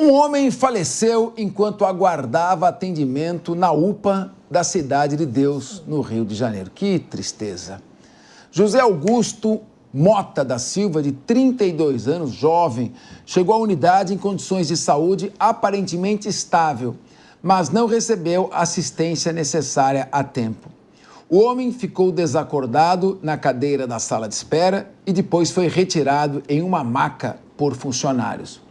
Um homem faleceu enquanto aguardava atendimento na UPA da Cidade de Deus, no Rio de Janeiro. Que tristeza. José Augusto Mota da Silva, de 32 anos, jovem, chegou à unidade em condições de saúde aparentemente estável, mas não recebeu assistência necessária a tempo. O homem ficou desacordado na cadeira da sala de espera e depois foi retirado em uma maca por funcionários.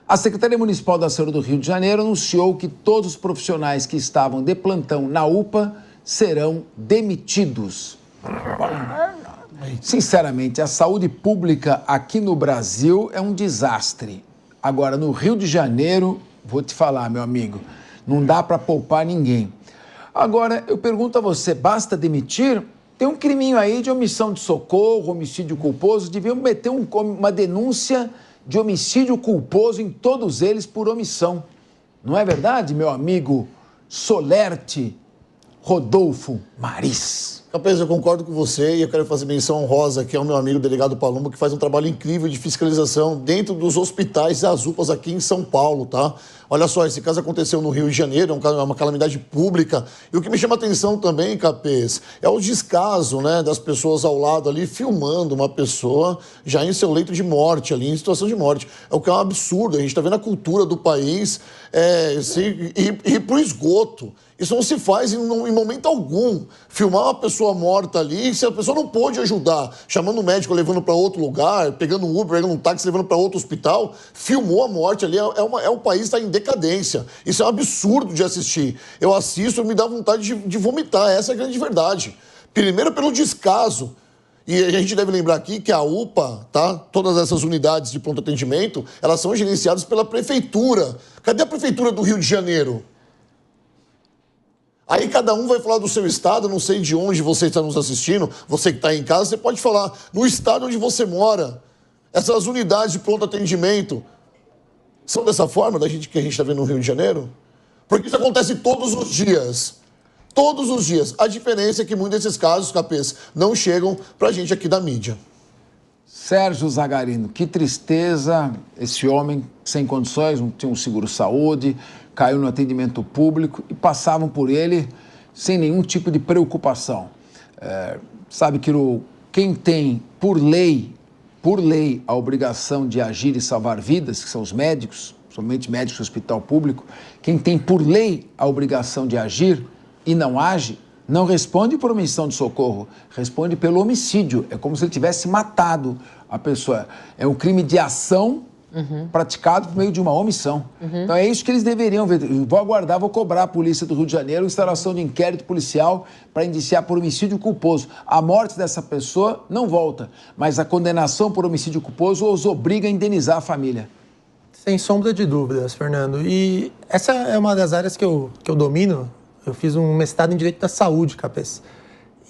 A Secretaria Municipal da Saúde do Rio de Janeiro anunciou que todos os profissionais que estavam de plantão na UPA serão demitidos. Sinceramente, a saúde pública aqui no Brasil é um desastre. Agora, no Rio de Janeiro, vou te falar, meu amigo, não dá para poupar ninguém. Agora, eu pergunto a você, basta demitir? Tem um criminho aí de omissão de socorro, homicídio culposo, deviam meter uma denúncia de homicídio culposo em todos eles por omissão. Não é verdade, meu amigo Solerte Rodolfo Maris? Capês, eu concordo com você e eu quero fazer menção honrosa aqui ao meu amigo delegado Palumbo, que faz um trabalho incrível de fiscalização dentro dos hospitais e as UPAs aqui em São Paulo, tá? Olha só, esse caso aconteceu no Rio de Janeiro, é uma calamidade pública. E o que me chama atenção também, Capês, é o descaso, né, das pessoas ao lado ali, filmando uma pessoa já em seu leito de morte ali, em situação de morte. É o que é um absurdo, a gente está vendo a cultura do país ir para o esgoto. Isso não se faz em momento algum. Filmar uma pessoa morta ali, se a pessoa não pôde ajudar, chamando o médico, levando para outro lugar, pegando um Uber, pegando um táxi, levando para outro hospital, filmou a morte ali, o país está em decadência. Isso é um absurdo de assistir. Eu assisto e me dá vontade de vomitar, essa é a grande verdade. Primeiro pelo descaso. E a gente deve lembrar aqui que a UPA, tá? Todas essas unidades de pronto atendimento, elas são gerenciadas pela prefeitura. Cadê a prefeitura do Rio de Janeiro? Aí cada um vai falar do seu estado, não sei de onde você está nos assistindo, você que está em casa, você pode falar no estado onde você mora. Essas unidades de pronto atendimento são dessa forma que a gente está vendo no Rio de Janeiro? Porque isso acontece todos os dias. Todos os dias. A diferença é que muitos desses casos, Capês, não chegam pra gente aqui da mídia. Sérgio Zagarino, que tristeza, esse homem sem condições, não tinha um seguro-saúde, caiu no atendimento público e passavam por ele sem nenhum tipo de preocupação. Sabe que quem tem, por lei, a obrigação de agir e salvar vidas, que são os médicos, somente médicos do hospital público, quem tem, por lei, a obrigação de agir e não age, não responde por omissão de socorro, responde pelo homicídio. É como se ele tivesse matado a pessoa. É um crime de ação praticado por meio de uma omissão. Então é isso que eles deveriam ver. Vou aguardar, vou cobrar a Polícia do Rio de Janeiro instalação de inquérito policial para indiciar por homicídio culposo. A morte dessa pessoa não volta, mas a condenação por homicídio culposo os obriga a indenizar a família. Sem sombra de dúvidas, Fernando. E essa é uma das áreas que eu domino. Eu fiz um mestrado em Direito da Saúde, Capês.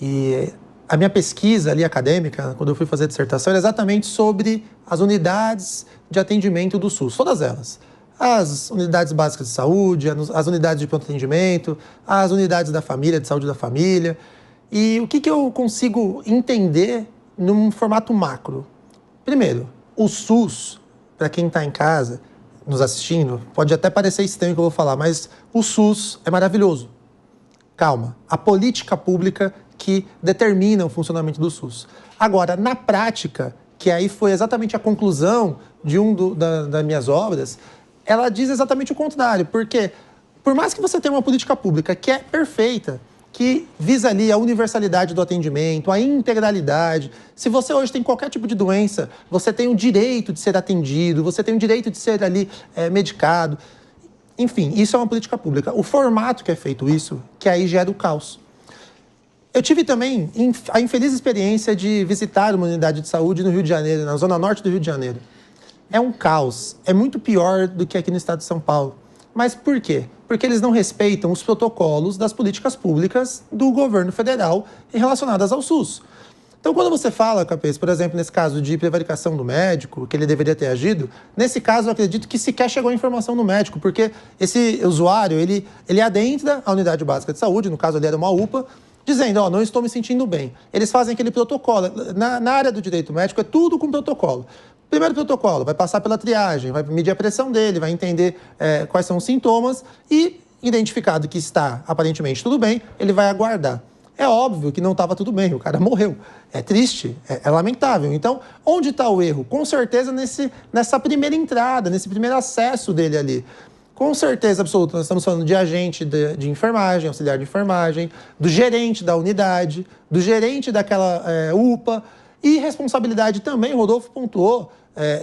E a minha pesquisa ali acadêmica, quando eu fui fazer a dissertação, era exatamente sobre as unidades de atendimento do SUS, todas elas. As unidades básicas de saúde, as unidades de pronto atendimento, as unidades da família, de saúde da família. E o que eu consigo entender num formato macro? Primeiro, o SUS, para quem está em casa nos assistindo, pode até parecer estranho o que eu vou falar, mas o SUS é maravilhoso. Calma, a política pública que determina o funcionamento do SUS. Agora, na prática, que aí foi exatamente a conclusão de das minhas obras, ela diz exatamente o contrário, porque por mais que você tenha uma política pública que é perfeita, que visa ali a universalidade do atendimento, a integralidade, se você hoje tem qualquer tipo de doença, você tem o direito de ser atendido, você tem o direito de ser ali medicado. Enfim, isso é uma política pública. O formato que é feito isso, que aí gera o caos. Eu tive também a infeliz experiência de visitar uma unidade de saúde no Rio de Janeiro, na zona norte do Rio de Janeiro. É um caos, é muito pior do que aqui no estado de São Paulo. Mas por quê? Porque eles não respeitam os protocolos das políticas públicas do governo federal relacionadas ao SUS. Então, quando você fala, Capês, por exemplo, nesse caso de prevaricação do médico, que ele deveria ter agido, nesse caso eu acredito que sequer chegou a informação do médico, porque esse usuário, ele adentra a unidade básica de saúde, no caso ali era uma UPA, dizendo, ó, não estou me sentindo bem. Eles fazem aquele protocolo. Na área do direito médico é tudo com protocolo. Primeiro protocolo, vai passar pela triagem, vai medir a pressão dele, vai entender quais são os sintomas e, identificado que está aparentemente tudo bem, ele vai aguardar. É óbvio que não estava tudo bem, o cara morreu. É triste, é lamentável. Então, onde está o erro? Com certeza nessa primeira entrada, nesse primeiro acesso dele ali. Com certeza absoluta, nós estamos falando de agente de enfermagem, auxiliar de enfermagem, do gerente da unidade, do gerente daquela UPA. E responsabilidade também, Rodolfo pontuou,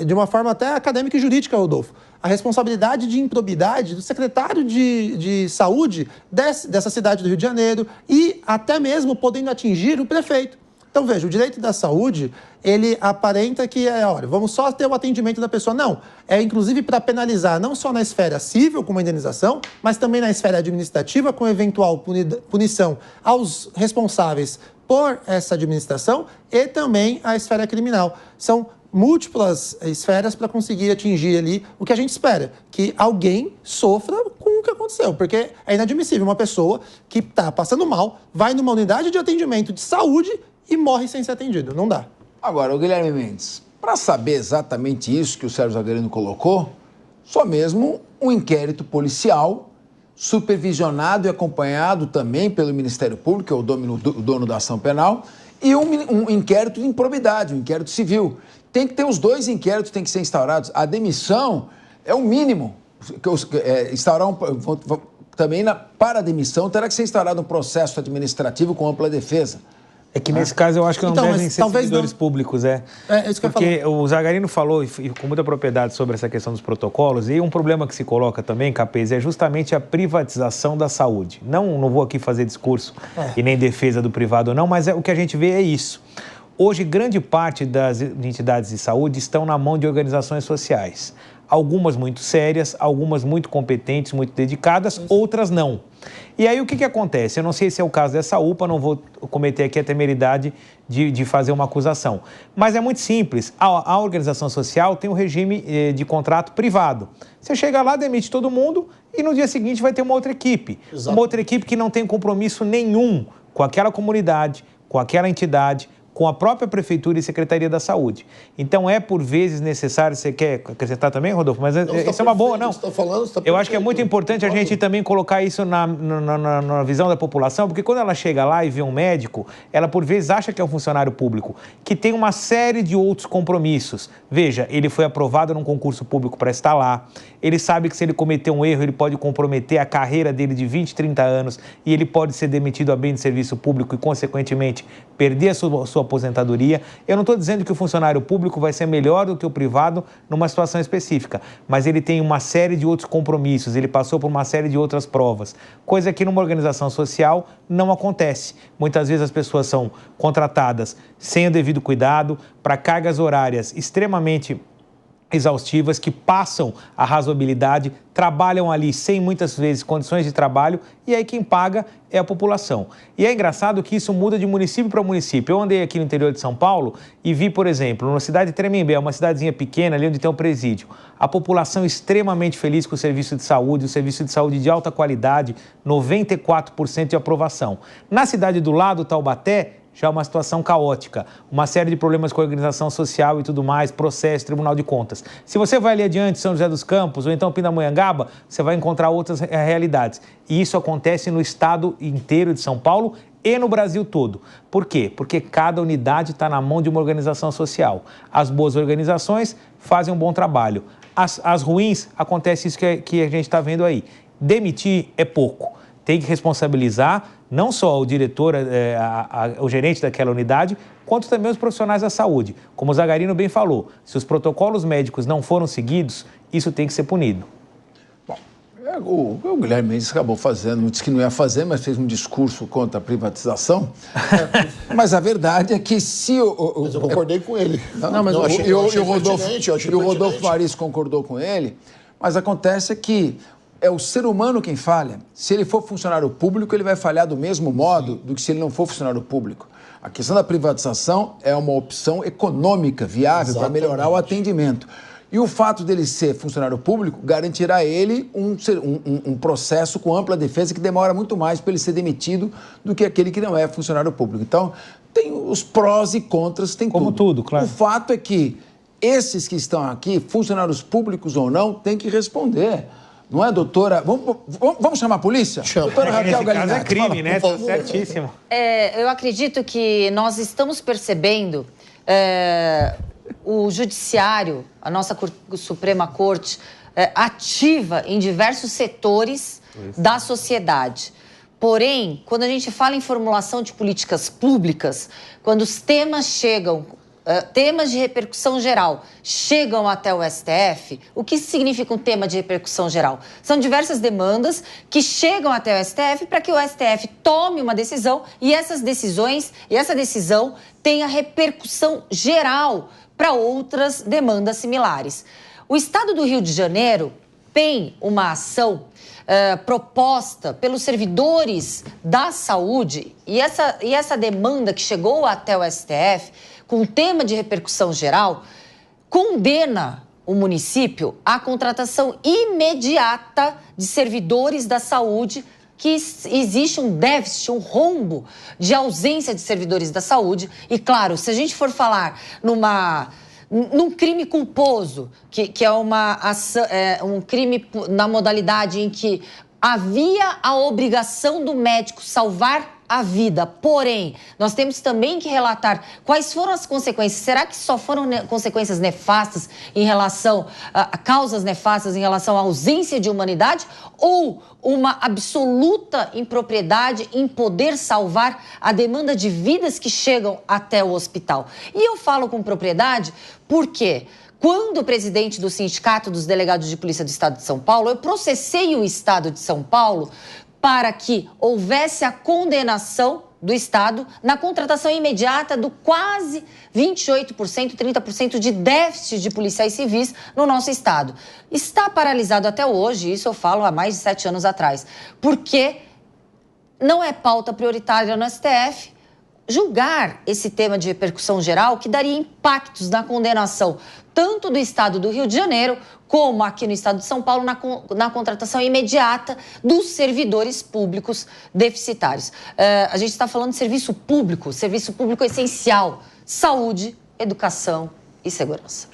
de uma forma até acadêmica e jurídica, Rodolfo, a responsabilidade de improbidade do secretário de saúde dessa cidade do Rio de Janeiro e até mesmo podendo atingir o prefeito. Então, veja, o direito da saúde, ele aparenta que olha, vamos só ter o atendimento da pessoa. Não, inclusive para penalizar não só na esfera civil, com uma indenização, mas também na esfera administrativa, com eventual punição aos responsáveis por essa administração e também a esfera criminal. São múltiplas esferas para conseguir atingir ali o que a gente espera, que alguém sofra com o que aconteceu, porque é inadmissível uma pessoa que está passando mal, vai numa unidade de atendimento de saúde e morre sem ser atendido. Não dá. Agora, o Guilherme Mendes, para saber exatamente isso que o Sérgio Zagarino colocou, só mesmo um inquérito policial supervisionado e acompanhado também pelo Ministério Público, que é o dono da ação penal, e um inquérito de improbidade, um inquérito civil. Tem que ter os dois inquéritos, tem que ser instaurados. A demissão é o mínimo. Também para a demissão terá que ser instaurado um processo administrativo com ampla defesa. É que nesse caso eu acho que não devem ser servidores públicos, isso que porque o Zagarino falou e com muita propriedade sobre essa questão dos protocolos, e um problema que se coloca também, Capês, é justamente a privatização da saúde. Não vou aqui fazer discurso e nem defesa do privado não, mas o que a gente vê é isso. Hoje, grande parte das entidades de saúde estão na mão de organizações sociais. Algumas muito sérias, algumas muito competentes, muito dedicadas, outras não. E aí o que acontece? Eu não sei se é o caso dessa UPA, não vou cometer aqui a temeridade de fazer uma acusação. Mas é muito simples, a organização social tem um regime de contrato privado. Você chega lá, demite todo mundo e no dia seguinte vai ter uma outra equipe. Exato. Uma outra equipe que não tem compromisso nenhum com aquela comunidade, com aquela entidade, com a própria Prefeitura e Secretaria da Saúde. Então, por vezes necessário, você quer acrescentar também, Rodolfo? Mas isso é uma boa, não? Eu acho que é muito importante a gente também colocar isso na visão da população, porque quando ela chega lá e vê um médico, ela por vezes acha que é um funcionário público, que tem uma série de outros compromissos. Veja, ele foi aprovado num concurso público para estar lá, ele sabe que se ele cometer um erro, ele pode comprometer a carreira dele de 20, 30 anos e ele pode ser demitido a bem de serviço público e, consequentemente, perder a sua aposentadoria. Eu não estou dizendo que o funcionário público vai ser melhor do que o privado numa situação específica, mas ele tem uma série de outros compromissos, ele passou por uma série de outras provas, coisa que numa organização social não acontece. Muitas vezes as pessoas são contratadas sem o devido cuidado, para cargas horárias extremamente exaustivas, que passam a razoabilidade, trabalham ali sem muitas vezes condições de trabalho e aí quem paga é a população. E é engraçado que isso muda de município para município. Eu andei aqui no interior de São Paulo e vi, por exemplo, na cidade de Tremembé, uma cidadezinha pequena ali onde tem um presídio, a população extremamente feliz com o serviço de saúde de alta qualidade, 94% de aprovação. Na cidade do lado, Taubaté, já é uma situação caótica, uma série de problemas com a organização social e tudo mais, processo, Tribunal de Contas. Se você vai ali adiante, São José dos Campos ou então Pindamonhangaba, você vai encontrar outras realidades. E isso acontece no estado inteiro de São Paulo e no Brasil todo. Por quê? Porque cada unidade está na mão de uma organização social. As boas organizações fazem um bom trabalho. As ruins, acontece isso que a gente está vendo aí. Demitir é pouco. Tem que responsabilizar não só o diretor, o gerente daquela unidade, quanto também os profissionais da saúde. Como o Zagarino bem falou, se os protocolos médicos não foram seguidos, isso tem que ser punido. Bom, o Guilherme Mendes acabou fazendo, disse que não ia fazer, mas fez um discurso contra a privatização. Mas a verdade é que se Mas eu concordei com ele. O Rodolfo Maris concordou com ele, mas acontece que é o ser humano quem falha. Se ele for funcionário público, ele vai falhar do mesmo modo do que se ele não for funcionário público. A questão da privatização é uma opção econômica, viável, para melhorar o atendimento. E o fato dele ser funcionário público garantirá a ele um processo com ampla defesa que demora muito mais para ele ser demitido do que aquele que não é funcionário público. Então, tem os prós e contras, tem como tudo, claro. O fato é que esses que estão aqui, funcionários públicos ou não, têm que responder. Não é, doutora? Vamos chamar a polícia? Chama. Doutora Raquel Galinatti, é crime, fala, né? Tá certíssimo. Eu acredito que nós estamos percebendo o judiciário, a nossa Suprema Corte, ativa em diversos setores da sociedade. Porém, quando a gente fala em formulação de políticas públicas, quando os temas chegam, temas de repercussão geral, chegam até o STF, o que significa um tema de repercussão geral? São diversas demandas que chegam até o STF para que o STF tome uma decisão e essa decisão tenha repercussão geral para outras demandas similares. O Estado do Rio de Janeiro tem uma ação proposta pelos servidores da saúde e essa demanda que chegou até o STF com o tema de repercussão geral condena o município à contratação imediata de servidores da saúde, que existe um déficit, um rombo de ausência de servidores da saúde. E, claro, se a gente for falar num crime culposo, que é um crime na modalidade em que havia a obrigação do médico salvar a vida, porém, nós temos também que relatar quais foram as consequências. Será que só foram consequências nefastas em relação a causas nefastas em relação à ausência de humanidade ou uma absoluta impropriedade em poder salvar a demanda de vidas que chegam até o hospital? E eu falo com propriedade porque quando o presidente do Sindicato dos Delegados de Polícia do Estado de São Paulo, eu processei o Estado de São Paulo para que houvesse a condenação do Estado na contratação imediata do quase 28%, 30% de déficit de policiais civis no nosso Estado. Está paralisado até hoje, isso eu falo há mais de 7 anos atrás, porque não é pauta prioritária no STF julgar esse tema de repercussão geral que daria impactos na condenação tanto do Estado do Rio de Janeiro como aqui no Estado de São Paulo na contratação imediata dos servidores públicos deficitários. A gente está falando de serviço público essencial, saúde, educação e segurança.